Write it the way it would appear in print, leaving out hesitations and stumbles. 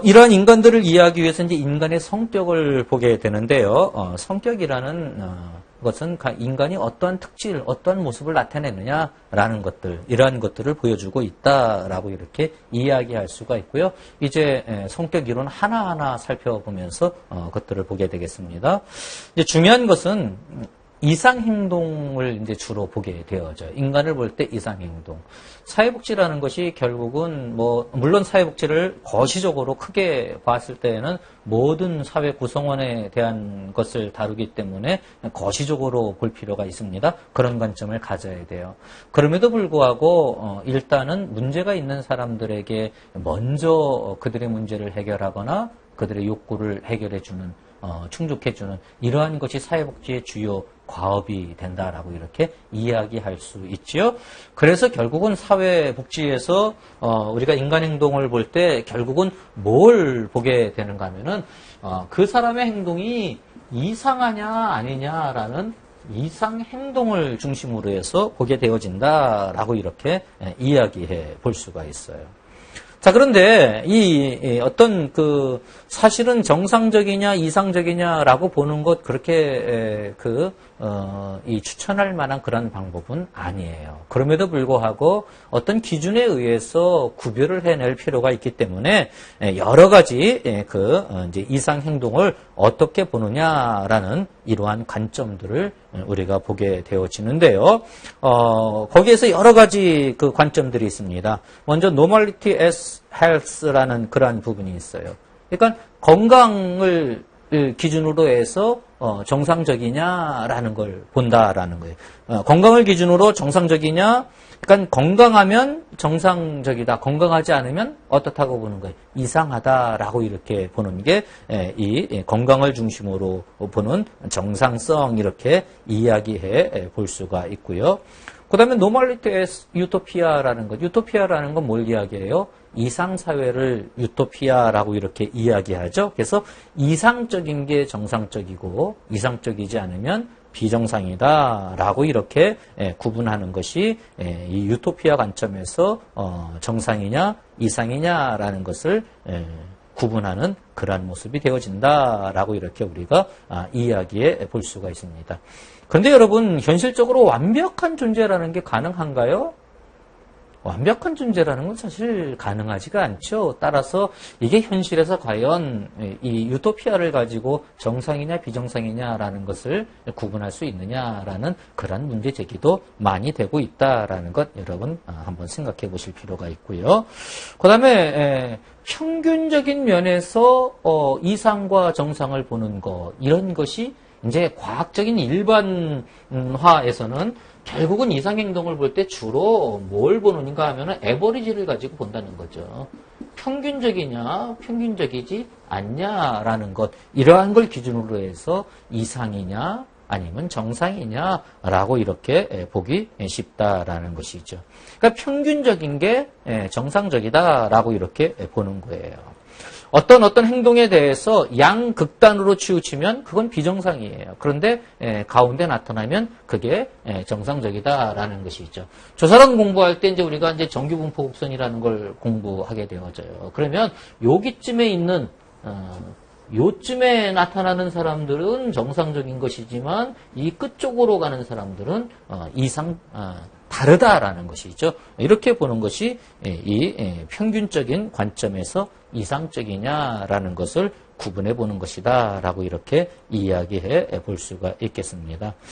이러한 인간들을 이해하기 위해서 이제 인간의 성격을 보게 되는데요. 성격이라는 것은 인간이 어떠한 특질, 어떠한 모습을 나타내느냐라는 것들, 이러한 것들을 보여주고 있다라고 이렇게 이야기할 수가 있고요. 이제 성격 이론 하나하나 살펴보면서 것들을 보게 되겠습니다. 이제 중요한 것은 이상행동을 이제 주로 보게 되어져. 인간을 볼 때 이상행동. 사회복지라는 것이 결국은 물론 사회복지를 거시적으로 크게 봤을 때에는 모든 사회 구성원에 대한 것을 다루기 때문에 거시적으로 볼 필요가 있습니다. 그런 관점을 가져야 돼요. 그럼에도 불구하고 일단은 문제가 있는 사람들에게 먼저 그들의 문제를 해결하거나 그들의 욕구를 해결해주는 충족해주는 이러한 것이 사회복지의 주요 과업이 된다라고 이렇게 이야기할 수 있지요. 그래서 결국은 사회복지에서 우리가 인간행동을 볼 때 결국은 뭘 보게 되는가 하면은 그 사람의 행동이 이상하냐 아니냐라는 이상행동을 중심으로 해서 보게 되어진다라고 이렇게 이야기해 볼 수가 있어요. 자, 그런데 어떤 사실은 정상적이냐 이상적이냐라고 보는 것 그렇게 추천할 만한 그런 방법은 아니에요. 그럼에도 불구하고 어떤 기준에 의해서 구별을 해낼 필요가 있기 때문에 여러 가지 이제 이상 행동을 어떻게 보느냐라는 이러한 관점들을 우리가 보게 되어지는데요. 거기에서 여러 가지 관점들이 있습니다. 먼저 normality as health라는 그러한 부분이 있어요. 그러니까 건강을 기준으로 해서 정상적이냐라는 걸 본다라는 거예요. 건강을 기준으로 정상적이냐, 그러니까 건강하면 정상적이다. 건강하지 않으면 어떻다고 보는 거예요. 이상하다라고 이렇게 보는 게 이 건강을 중심으로 보는 정상성 이렇게 이야기해 볼 수가 있고요. 그 다음에 normality as utopia라는 것. 유토피아라는 건 뭘 이야기해요? 이상사회를 유토피아라고 이렇게 이야기하죠. 그래서 이상적인 게 정상적이고 이상적이지 않으면 비정상이다라고 이렇게 구분하는 것이 이 유토피아 관점에서 정상이냐 이상이냐라는 것을 구분하는 그러한 모습이 되어진다라고 이렇게 우리가 이야기해 볼 수가 있습니다. 그런데 여러분 현실적으로 완벽한 존재라는 게 가능한가요? 완벽한 존재라는 건 사실 가능하지가 않죠. 따라서 이게 현실에서 과연 이 유토피아를 가지고 정상이냐 비정상이냐라는 것을 구분할 수 있느냐라는 그런 문제 제기도 많이 되고 있다라는 것 여러분 한번 생각해 보실 필요가 있고요. 그 다음에 평균적인 면에서 이상과 정상을 보는 것 이런 것이 이제 과학적인 일반화에서는 결국은 이상행동을 볼 때 주로 뭘 보는가 하면은 에버리지를 가지고 본다는 거죠. 평균적이냐, 평균적이지 않냐라는 것, 이러한 걸 기준으로 해서 이상이냐, 아니면 정상이냐라고 이렇게 보기 쉽다라는 것이죠. 그러니까 평균적인 게 정상적이다라고 이렇게 보는 거예요. 어떤 행동에 대해서 양극단으로 치우치면 그건 비정상이에요. 그런데 가운데 나타나면 그게 정상적이다라는 것이죠. 조사론 공부할 때 이제 우리가 이제 정규분포 곡선이라는 걸 공부하게 되어져요. 그러면 여기쯤에 있는 요쯤에 나타나는 사람들은 정상적인 것이지만 이 끝쪽으로 가는 사람들은 다르다라는 것이죠. 이렇게 보는 것이 이 평균적인 관점에서 이상적이냐라는 것을 구분해 보는 것이다라고 이렇게 이야기해 볼 수가 있겠습니다.